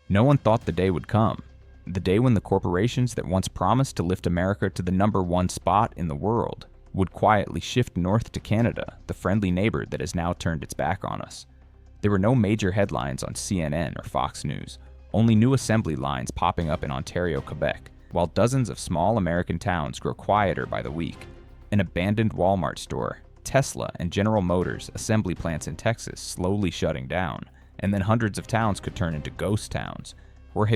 No one thought the day would come. The day when the corporations that once promised to lift America to the #1 spot in the world would quietly shift north to Canada, the friendly neighbor that has now turned its back on us. There were no major headlines on CNN or Fox News, only new assembly lines popping up in Ontario, Quebec, while dozens of small American towns grow quieter by the week. An abandoned Walmart store, Tesla and General Motors assembly plants in Texas slowly shutting down, and then hundreds of towns could turn into ghost towns, where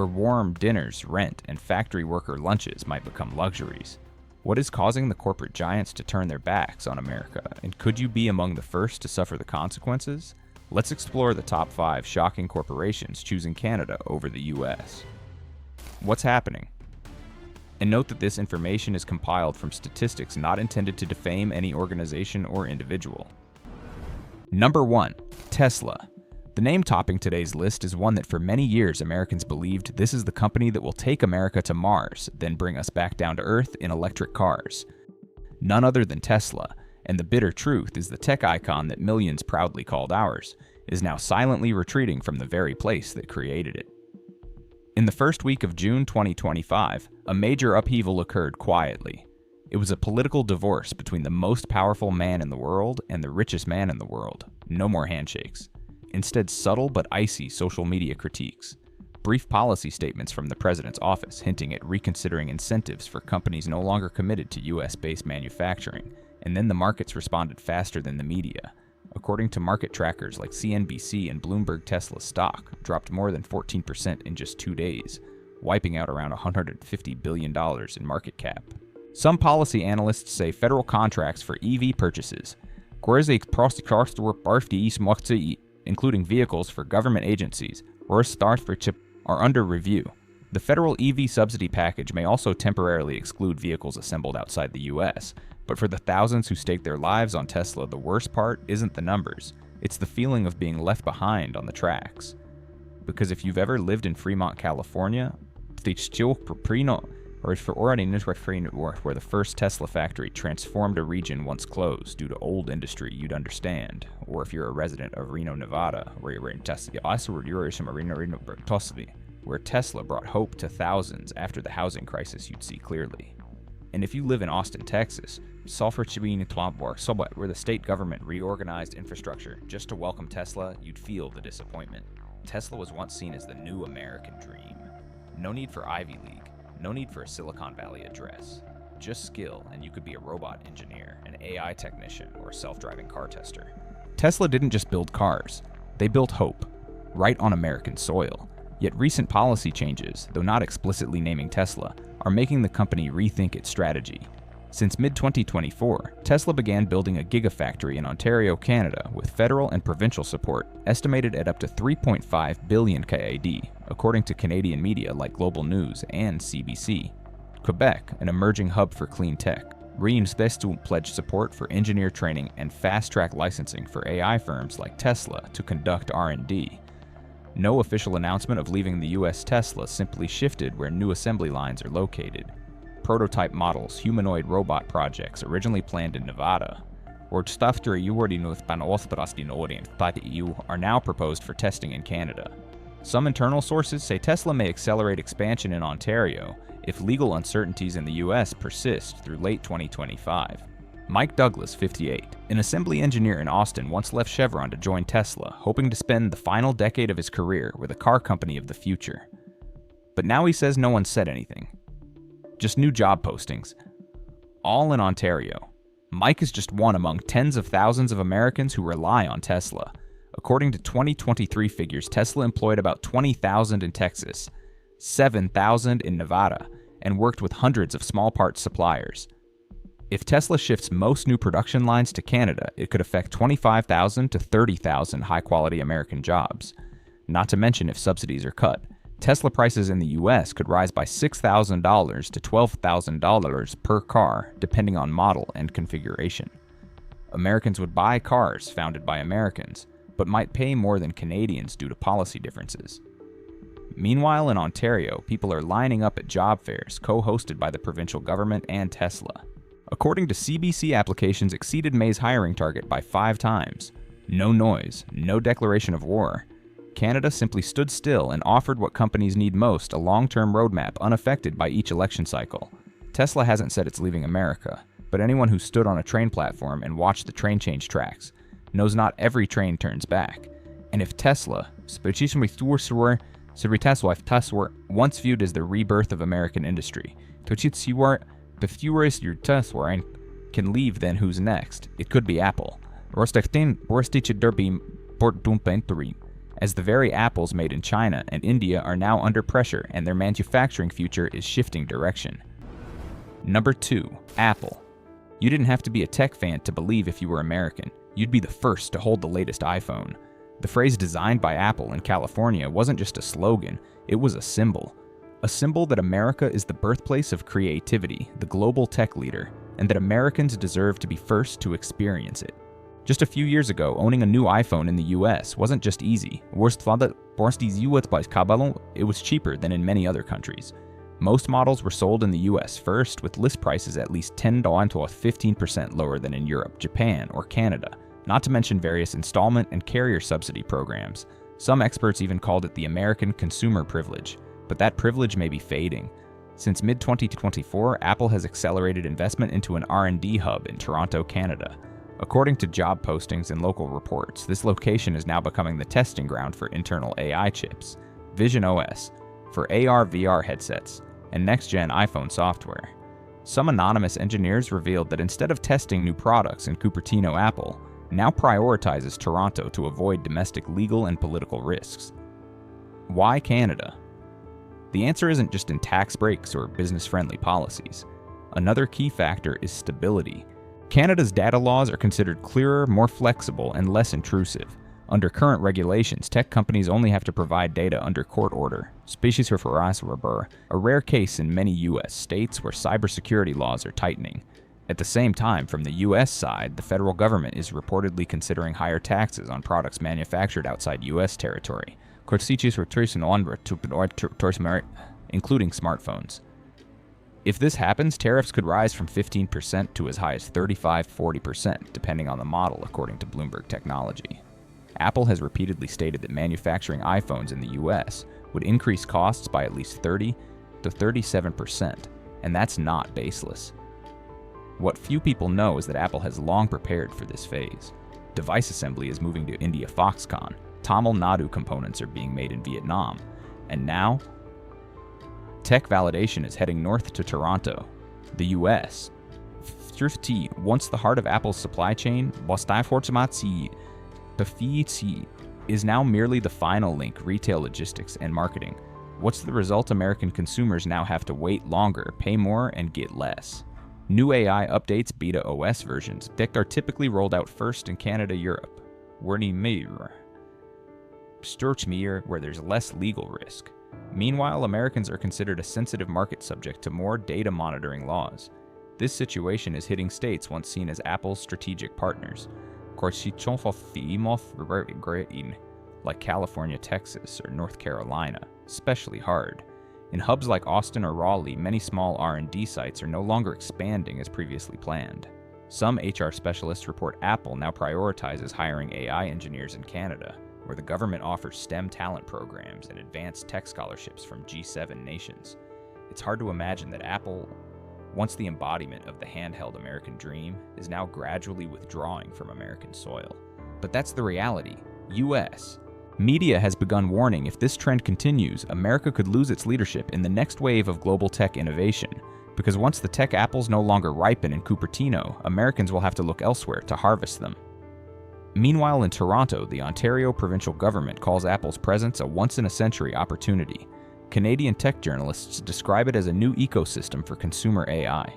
warm dinners, rent, and factory worker lunches might become luxuries. What is causing the corporate giants to turn their backs on America, and could you be among the first to suffer the consequences? Let's explore the top 5 shocking corporations choosing Canada over the US. What's happening? And note that this information is compiled from statistics not intended to defame any organization or individual. Number 1. Tesla. The name topping today's list is one that for many years Americans believed this is the company that will take America to Mars, then bring us back down to Earth in electric cars. None other than Tesla, and the bitter truth is the tech icon that millions proudly called ours, is now silently retreating from the very place that created it. In the first week of June 2025, a major upheaval occurred quietly. It was a political divorce between the most powerful man in the world and the richest man in the world. No more handshakes. Instead, subtle but icy social media critiques. Brief policy statements from the president's office hinting at reconsidering incentives for companies no longer committed to US-based manufacturing, and then the markets responded faster than the media. According to market trackers like CNBC and Bloomberg, Tesla stock dropped more than 14% in just 2 days, wiping out around $150 billion in market cap. Some policy analysts say federal contracts for EV purchases, including vehicles for government agencies, are under review. The federal EV subsidy package may also temporarily exclude vehicles assembled outside the US, but for the thousands who stake their lives on Tesla, the worst part isn't the numbers, it's the feeling of being left behind on the tracks. Because if you've ever lived in Fremont, California, where the first Tesla factory transformed a region once closed due to old industry, you'd understand. Or if you're a resident of Reno, Nevada, where Tesla brought hope to thousands after the housing crisis, you'd see clearly. And if you live in Austin, Texas, where the state government reorganized infrastructure just to welcome Tesla, you'd feel the disappointment. Tesla was once seen as the new American dream. No need for Ivy League. No need for a Silicon Valley address. Just skill and you could be a robot engineer, an AI technician, or a self-driving car tester. Tesla didn't just build cars, they built hope, right on American soil. Yet recent policy changes, though not explicitly naming Tesla, are making the company rethink its strategy. Since mid-2024, Tesla began building a gigafactory in Ontario, Canada, with federal and provincial support estimated at up to 3.5 billion CAD, according to Canadian media like Global News and CBC. Quebec, an emerging hub for clean tech, pledged support for engineer training and fast-track licensing for AI firms like Tesla to conduct R&D. No official announcement of leaving the US Tesla simply shifted where new assembly lines are located. Prototype models, humanoid robot projects originally planned in Nevada, are now proposed for testing in Canada. Some internal sources say Tesla may accelerate expansion in Ontario if legal uncertainties in the US persist through late 2025. Mike Douglas, 58, an assembly engineer in Austin, once left Chevron to join Tesla, hoping to spend the final decade of his career with a car company of the future. But now he says no one said anything. Just new job postings. All in Ontario. Mike is just one among tens of thousands of Americans who rely on Tesla. According to 2023 figures, Tesla employed about 20,000 in Texas, 7,000 in Nevada, and worked with hundreds of small parts suppliers. If Tesla shifts most new production lines to Canada, it could affect 25,000 to 30,000 high-quality American jobs. Not to mention if subsidies are cut. Tesla prices in the US could rise by $6,000 to $12,000 per car, depending on model and configuration. Americans would buy cars founded by Americans, but might pay more than Canadians due to policy differences. Meanwhile, in Ontario, people are lining up at job fairs co-hosted by the provincial government and Tesla. According to CBC, applications exceeded May's hiring target by 5 times. No noise, no declaration of war. Canada simply stood still and offered what companies need most, a long-term roadmap unaffected by each election cycle. Tesla hasn't said it's leaving America, but anyone who stood on a train platform and watched the train change tracks knows not every train turns back. And if Tesla, once viewed as the rebirth of American industry, can leave, then who's next? It could be Apple. As the very apples made in China and India are now under pressure and their manufacturing future is shifting direction. Number 2. Apple. You didn't have to be a tech fan to believe if you were American. You'd be the first to hold the latest iPhone. The phrase designed by Apple in California wasn't just a slogan, it was a symbol. A symbol that America is the birthplace of creativity, the global tech leader, and that Americans deserve to be first to experience it. Just a few years ago, owning a new iPhone in the US wasn't just easy. It was cheaper than in many other countries. Most models were sold in the US first, with list prices at least 10 to 15% lower than in Europe, Japan, or Canada, not to mention various installment and carrier subsidy programs. Some experts even called it the American consumer privilege, but that privilege may be fading. Since mid-2024, Apple has accelerated investment into an R&D hub in Toronto, Canada. According to job postings and local reports, this location is now becoming the testing ground for internal AI chips, Vision OS, for AR/VR headsets, and next-gen iPhone software. Some anonymous engineers revealed that instead of testing new products in Cupertino, Apple now prioritizes Toronto to avoid domestic legal and political risks. Why Canada? The answer isn't just in tax breaks or business-friendly policies. Another key factor is stability. Canada's data laws are considered clearer, more flexible, and less intrusive. Under current regulations, tech companies only have to provide data under court order, a rare case in many U.S. states where cybersecurity laws are tightening. At the same time, from the U.S. side, the federal government is reportedly considering higher taxes on products manufactured outside U.S. territory, including smartphones. If this happens, tariffs could rise from 15% to as high as 35-40%, depending on the model, according to Bloomberg Technology. Apple has repeatedly stated that manufacturing iPhones in the US would increase costs by at least 30 to 37%, and that's not baseless. What few people know is that Apple has long prepared for this phase. Device assembly is moving to India Foxconn, Tamil Nadu components are being made in Vietnam, and now, tech validation is heading north to Toronto, the US. Once the heart of Apple's supply chain, is now merely the final link, retail logistics and marketing. What's the result? American consumers now have to wait longer, pay more, and get less. New AI updates, beta OS versions, are typically rolled out first in Canada, Europe, where there's less legal risk. Meanwhile, Americans are considered a sensitive market subject to more data monitoring laws. This situation is hitting states once seen as Apple's strategic partners, like California, Texas, or North Carolina, especially hard. In hubs like Austin or Raleigh, many small R&D sites are no longer expanding as previously planned. Some HR specialists report Apple now prioritizes hiring AI engineers in Canada, where the government offers STEM talent programs and advanced tech scholarships from G7 nations. It's hard to imagine that Apple, once the embodiment of the handheld American dream, is now gradually withdrawing from American soil. But that's the reality. US. Media has begun warning if this trend continues, America could lose its leadership in the next wave of global tech innovation. Because once the tech apples no longer ripen in Cupertino, Americans will have to look elsewhere to harvest them. Meanwhile, in Toronto, the Ontario provincial government calls Apple's presence a once-in-a-century opportunity. Canadian tech journalists describe it as a new ecosystem for consumer AI.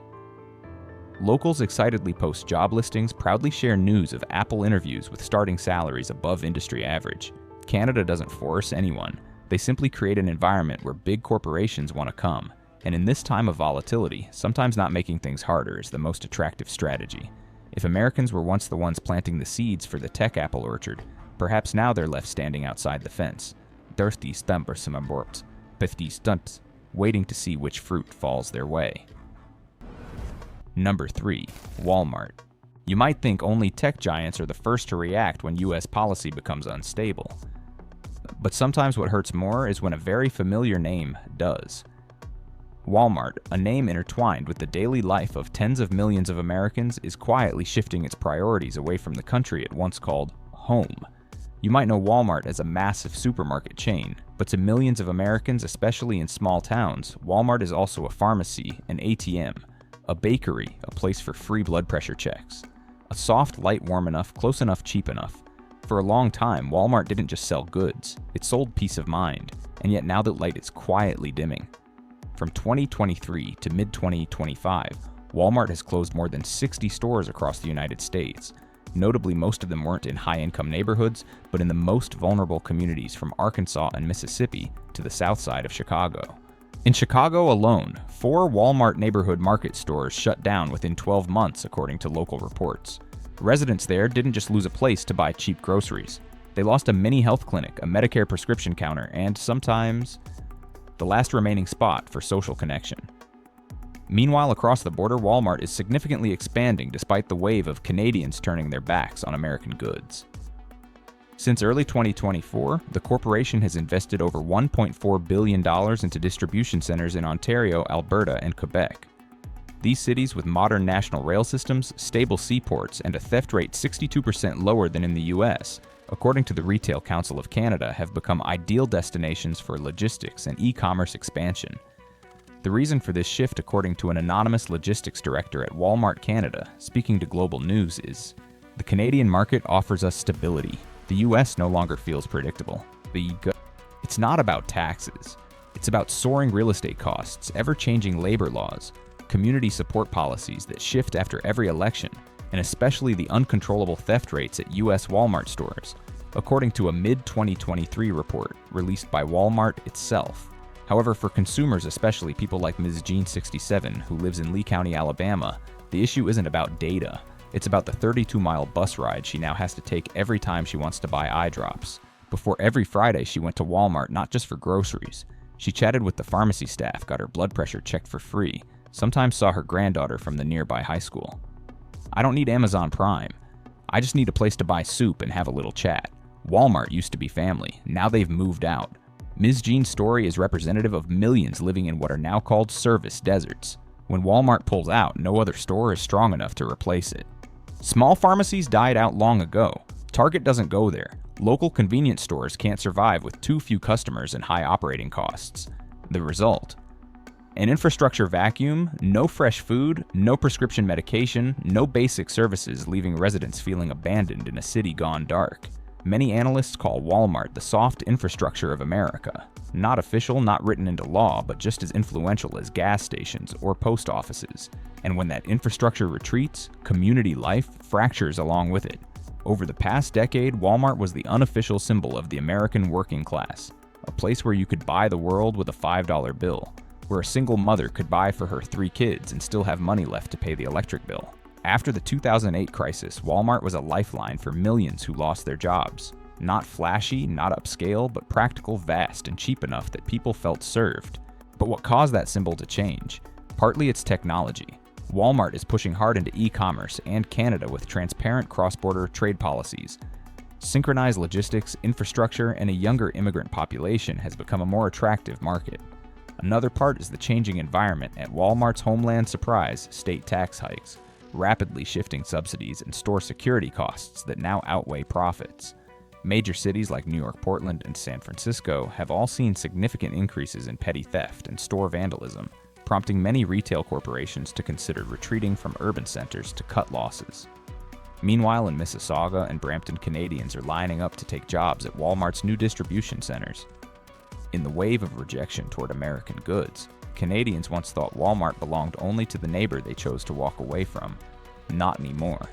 Locals excitedly post job listings, proudly share news of Apple interviews with starting salaries above industry average. Canada doesn't force anyone. They simply create an environment where big corporations want to come. And in this time of volatility, sometimes not making things harder is the most attractive strategy. If Americans were once the ones planting the seeds for the tech apple orchard, perhaps now they're left standing outside the fence, waiting to see which fruit falls their way. Number 3. Walmart. You might think only tech giants are the first to react when US policy becomes unstable. But sometimes what hurts more is when a very familiar name does. Walmart, a name intertwined with the daily life of tens of millions of Americans, is quietly shifting its priorities away from the country it once called home. You might know Walmart as a massive supermarket chain, but to millions of Americans, especially in small towns, Walmart is also a pharmacy, an ATM, a bakery, a place for free blood pressure checks. A soft, light, warm enough, close enough, cheap enough. For a long time, Walmart didn't just sell goods, it sold peace of mind, and yet now that light is quietly dimming. From 2023 to mid-2025, Walmart has closed more than 60 stores across the United States. Notably, most of them weren't in high-income neighborhoods, but in the most vulnerable communities from Arkansas and Mississippi to the south side of Chicago. In Chicago alone, 4 Walmart neighborhood market stores shut down within 12 months, according to local reports. Residents there didn't just lose a place to buy cheap groceries. They lost a mini health clinic, a Medicare prescription counter, and sometimes the last remaining spot for social connection. Meanwhile, across the border, Walmart is significantly expanding despite the wave of Canadians turning their backs on American goods. Since early 2024, the corporation has invested over $1.4 billion into distribution centers in Ontario, Alberta, and Quebec. These cities, with modern national rail systems, stable seaports, and a theft rate 62% lower than in the US, according to the Retail Council of Canada, have become ideal destinations for logistics and e-commerce expansion. The reason for this shift, according to an anonymous logistics director at Walmart Canada, speaking to Global News, is, "The Canadian market offers us stability. The US no longer feels predictable. It's not about taxes. It's about soaring real estate costs, ever-changing labor laws, community support policies that shift after every election, and especially the uncontrollable theft rates at US Walmart stores," according to a mid-2023 report released by Walmart itself. However, for consumers, especially people like Ms. Jean67, who lives in Lee County, Alabama, the issue isn't about data. It's about the 32-mile bus ride she now has to take every time she wants to buy eye drops. Before, every Friday she went to Walmart not just for groceries. She chatted with the pharmacy staff, got her blood pressure checked for free, sometimes saw her granddaughter from the nearby high school. "I don't need Amazon Prime. I just need a place to buy soup and have a little chat. Walmart used to be family. Now they've moved out." Ms. Jean's story is representative of millions living in what are now called service deserts. When Walmart pulls out, no other store is strong enough to replace it. Small pharmacies died out long ago. Target doesn't go there. Local convenience stores can't survive with too few customers and high operating costs. The result? An infrastructure vacuum, no fresh food, no prescription medication, no basic services, leaving residents feeling abandoned in a city gone dark. Many analysts call Walmart the soft infrastructure of America. Not official, not written into law, but just as influential as gas stations or post offices. And when that infrastructure retreats, community life fractures along with it. Over the past decade, Walmart was the unofficial symbol of the American working class. A place where you could buy the world with a $5 bill. Where a single mother could buy for her 3 kids and still have money left to pay the electric bill. After the 2008 crisis, Walmart was a lifeline for millions who lost their jobs. Not flashy, not upscale, but practical, vast, and cheap enough that people felt served. But what caused that symbol to change? Partly its technology. Walmart is pushing hard into e-commerce and Canada with transparent cross-border trade policies. Synchronized logistics, infrastructure, and a younger immigrant population has become a more attractive market. Another part is the changing environment at Walmart's homeland surprise state tax hikes, rapidly shifting subsidies and store security costs that now outweigh profits. Major cities like New York, Portland, and San Francisco have all seen significant increases in petty theft and store vandalism, prompting many retail corporations to consider retreating from urban centers to cut losses. Meanwhile, in Mississauga and Brampton, Canadians are lining up to take jobs at Walmart's new distribution centers. In the wave of rejection toward American goods, Canadians once thought Walmart belonged only to the neighbor they chose to walk away from. Not anymore.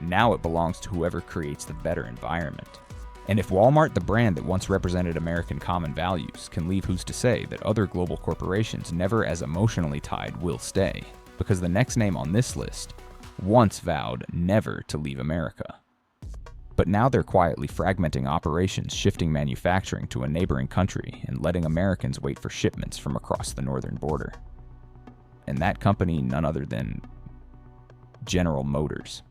Now it belongs to whoever creates the better environment. And if Walmart, the brand that once represented American common values, can leave, who's to say that other global corporations never as emotionally tied will stay? Because the next name on this list once vowed never to leave America. But now they're quietly fragmenting operations, shifting manufacturing to a neighboring country, and letting Americans wait for shipments from across the northern border. And that company, none other than General Motors.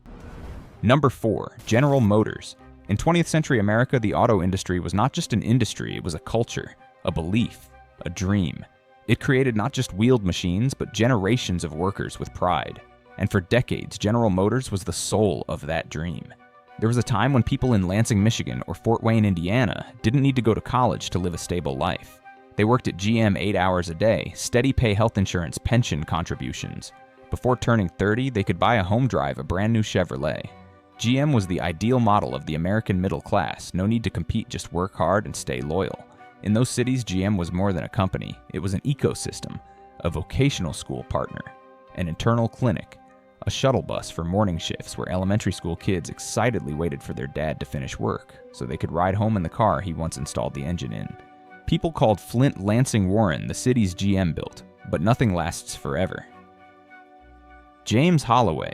Number 4. General Motors. In 20th century America, the auto industry was not just an industry, it was a culture, a belief, a dream. It created not just wheeled machines, but generations of workers with pride. And for decades, General Motors was the soul of that dream. There was a time when people in Lansing, Michigan, or Fort Wayne, Indiana, didn't need to go to college to live a stable life. They worked at GM 8 hours a day, steady pay health insurance, pension contributions. Before turning 30, they could buy a home drive, a brand new Chevrolet. GM was the ideal model of the American middle class. No need to compete, just work hard and stay loyal. In those cities, GM was more than a company. It was an ecosystem, a vocational school partner, an internal clinic, a shuttle bus for morning shifts where elementary school kids excitedly waited for their dad to finish work so they could ride home in the car he once installed the engine in. People called Flint Lansing Warren the city's GM built, but nothing lasts forever. James Holloway,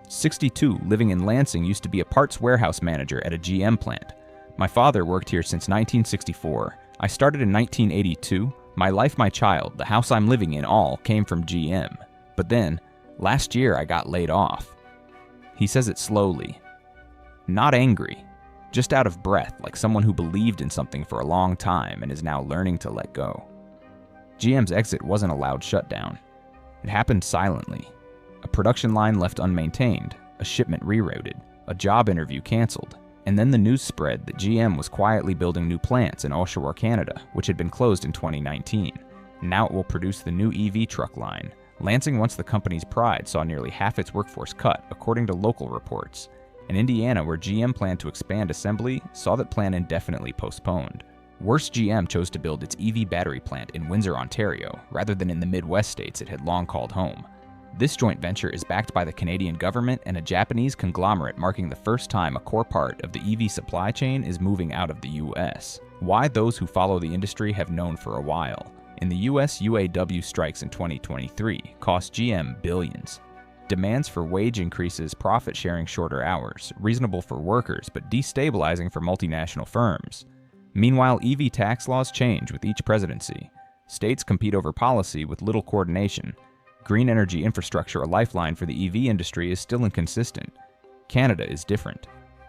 62, living in Lansing, used to be a parts warehouse manager at a GM plant. My father worked here since 1964. I started in 1982. My life, my child, the house I'm living in, all came from GM. But then, last year I got laid off. He says it slowly. Not angry, just out of breath, like someone who believed in something for a long time and is now learning to let go. GM's exit wasn't a loud shutdown. It happened silently. A production line left unmaintained, a shipment rerouted, a job interview canceled, and then the news spread that GM was quietly building new plants in Oshawa, Canada, which had been closed in 2019. Now it will produce the new EV truck line. Lansing, once the company's pride, saw nearly half its workforce cut, according to local reports. And Indiana, where GM planned to expand assembly, saw that plan indefinitely postponed. Worse, GM chose to build its EV battery plant in Windsor, Ontario, rather than in the Midwest states it had long called home. This joint venture is backed by the Canadian government and a Japanese conglomerate, marking the first time a core part of the EV supply chain is moving out of the US. Why those who follow the industry have known for a while. In the US, UAW strikes in 2023 cost GM billions. Demands for wage increases, profit sharing shorter hours, reasonable for workers but destabilizing for multinational firms. Meanwhile, EV tax laws change with each presidency. States compete over policy with little coordination. Green energy infrastructure, a lifeline for the EV industry, is still inconsistent. Canada is different.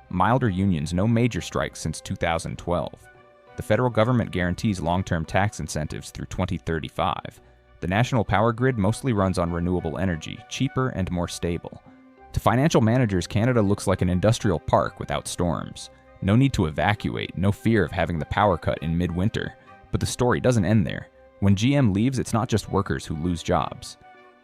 Milder unions, no major strikes since 2012. The federal government guarantees long-term tax incentives through 2035. The national power grid mostly runs on renewable energy, cheaper and more stable. To financial managers, Canada looks like an industrial park without storms. No need to evacuate, no fear of having the power cut in midwinter. But the story doesn't end there. When GM leaves, it's not just workers who lose jobs.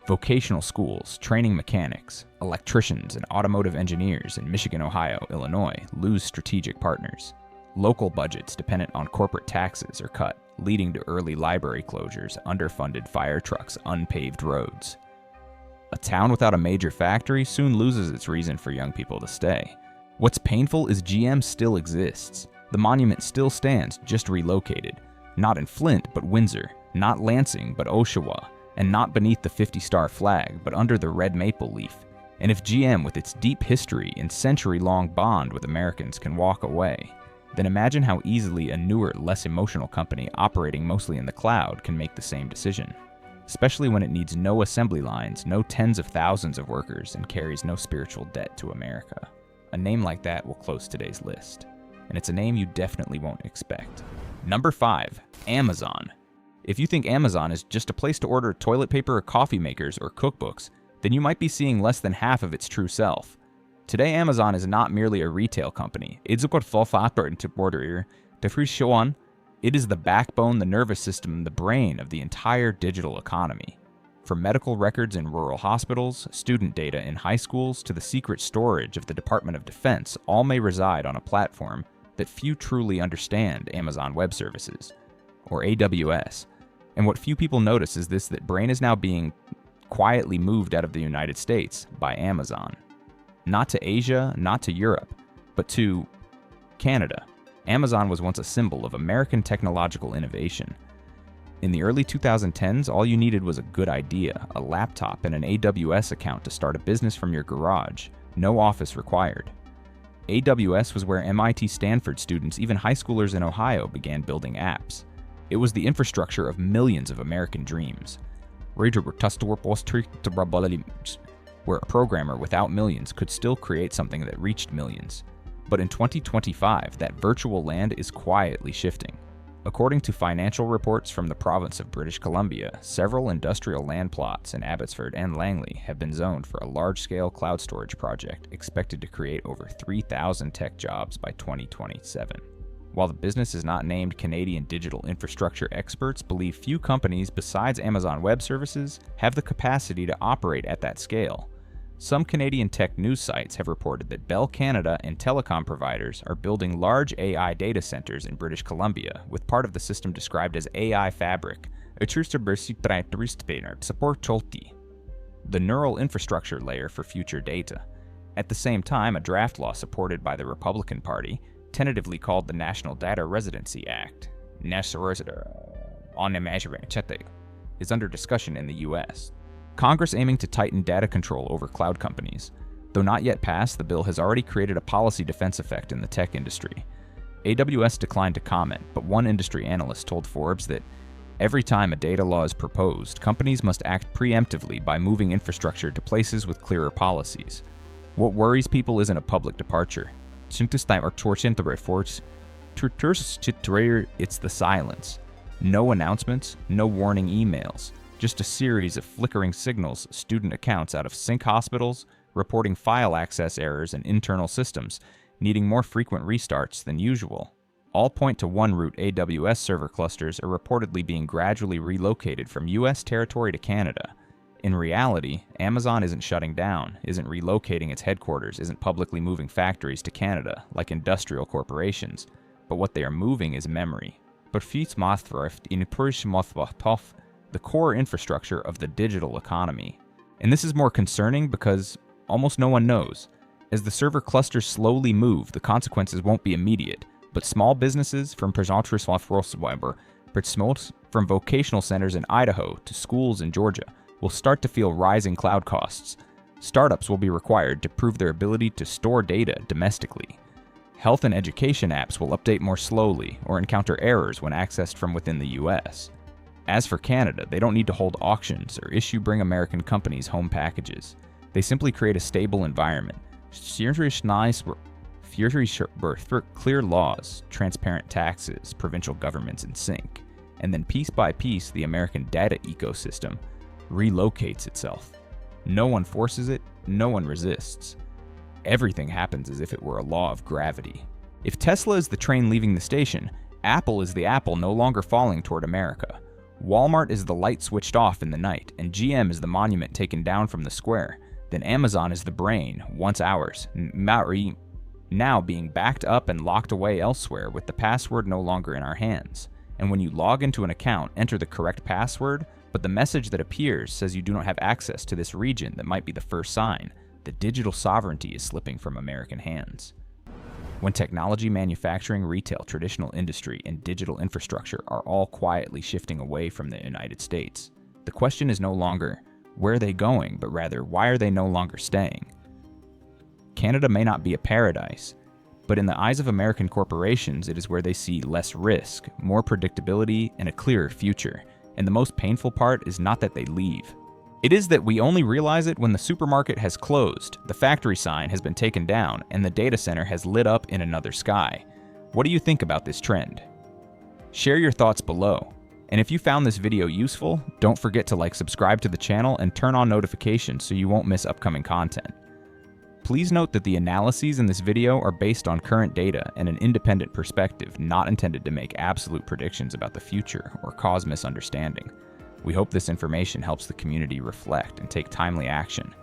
Vocational schools, training mechanics, electricians, and automotive engineers in Michigan, Ohio, Illinois lose strategic partners. Local budgets dependent on corporate taxes are cut, leading to early library closures, underfunded fire trucks, unpaved roads. A town without a major factory soon loses its reason for young people to stay. What's painful is GM still exists. The monument still stands, just relocated. Not in Flint, but Windsor. Not Lansing, but Oshawa. And not beneath the 50-star flag, but under the red maple leaf. And if GM, with its deep history and century-long bond with Americans, can walk away, then imagine how easily a newer, less emotional company operating mostly in the cloud can make the same decision. Especially when it needs no assembly lines, no tens of thousands of workers, and carries no spiritual debt to America. A name like that will close today's list. And it's a name you definitely won't expect. Number 5. Amazon. If you think Amazon is just a place to order toilet paper or coffee makers or cookbooks, then you might be seeing less than half of its true self. Today, Amazon is not merely a retail company. It is the backbone, the nervous system, the brain of the entire digital economy. From medical records in rural hospitals, student data in high schools, to the secret storage of the Department of Defense, all may reside on a platform that few truly understand: Amazon Web Services, or AWS. And what few people notice is this: that brain is now being quietly moved out of the United States by Amazon. Not to Asia, not to Europe, but to Canada. Amazon was once a symbol of American technological innovation. In the early 2010s, all you needed was a good idea, a laptop, and an AWS account to start a business from your garage. No office required. AWS was where MIT Stanford students, even high schoolers in Ohio, began building apps. It was the infrastructure of millions of American dreams. where a programmer without millions could still create something that reached millions. But in 2025, that virtual land is quietly shifting. According to financial reports from the province of British Columbia, several industrial land plots in Abbotsford and Langley have been zoned for a large-scale cloud storage project expected to create over 3,000 tech jobs by 2027. While the business is not named, Canadian digital infrastructure experts believe few companies besides Amazon Web Services have the capacity to operate at that scale. Some Canadian tech news sites have reported that Bell Canada and telecom providers are building large AI data centers in British Columbia, with part of the system described as AI Fabric, the neural infrastructure layer for future data. At the same time, a draft law supported by the Republican Party, tentatively called the National Data Residency Act, is under discussion in the U.S. Congress aiming to tighten data control over cloud companies. Though not yet passed, the bill has already created a policy defense effect in the tech industry. AWS declined to comment, but one industry analyst told Forbes that every time a data law is proposed, companies must act preemptively by moving infrastructure to places with clearer policies. What worries people isn't a public departure. It's the silence. No announcements, no warning emails. Just a series of flickering signals, student accounts out of sync hospitals, reporting file access errors and internal systems, needing more frequent restarts than usual. All point to one route. AWS server clusters are reportedly being gradually relocated from US territory to Canada. In reality, Amazon isn't shutting down, isn't relocating its headquarters, isn't publicly moving factories to Canada like industrial corporations, but what they are moving is memory. The core infrastructure of the digital economy. And this is more concerning because almost no one knows. As the server clusters slowly move, the consequences won't be immediate, but small businesses from vocational centers in Idaho to schools in Georgia will start to feel rising cloud costs. Startups will be required to prove their ability to store data domestically. Health and education apps will update more slowly or encounter errors when accessed from within the US. As for Canada, they don't need to hold auctions or issue Bring American companies home packages. They simply create a stable environment. Clear laws, transparent taxes, provincial governments in sync. And then piece by piece, the American data ecosystem relocates itself. No one forces it, no one resists. Everything happens as if it were a law of gravity. If Tesla is the train leaving the station, Apple is the apple no longer falling toward America. Walmart is the light switched off in the night, and GM is the monument taken down from the square. Then Amazon is the brain, once ours, now being backed up and locked away elsewhere with the password no longer in our hands. And when you log into an account, enter the correct password, but the message that appears says you do not have access to this region that might be the first sign that digital sovereignty is slipping from American hands. When technology, manufacturing, retail, traditional industry, and digital infrastructure are all quietly shifting away from the United States, the question is no longer, where are they going, but rather, why are they no longer staying? Canada may not be a paradise, but in the eyes of American corporations, it is where they see less risk, more predictability, and a clearer future. And the most painful part is not that they leave. It is that we only realize it when the supermarket has closed, the factory sign has been taken down, and the data center has lit up in another sky. What do you think about this trend? Share your thoughts below. And if you found this video useful, don't forget to subscribe to the channel and turn on notifications so you won't miss upcoming content. Please note that the analyses in this video are based on current data and an independent perspective, not intended to make absolute predictions about the future or cause misunderstanding. We hope this information helps the community reflect and take timely action.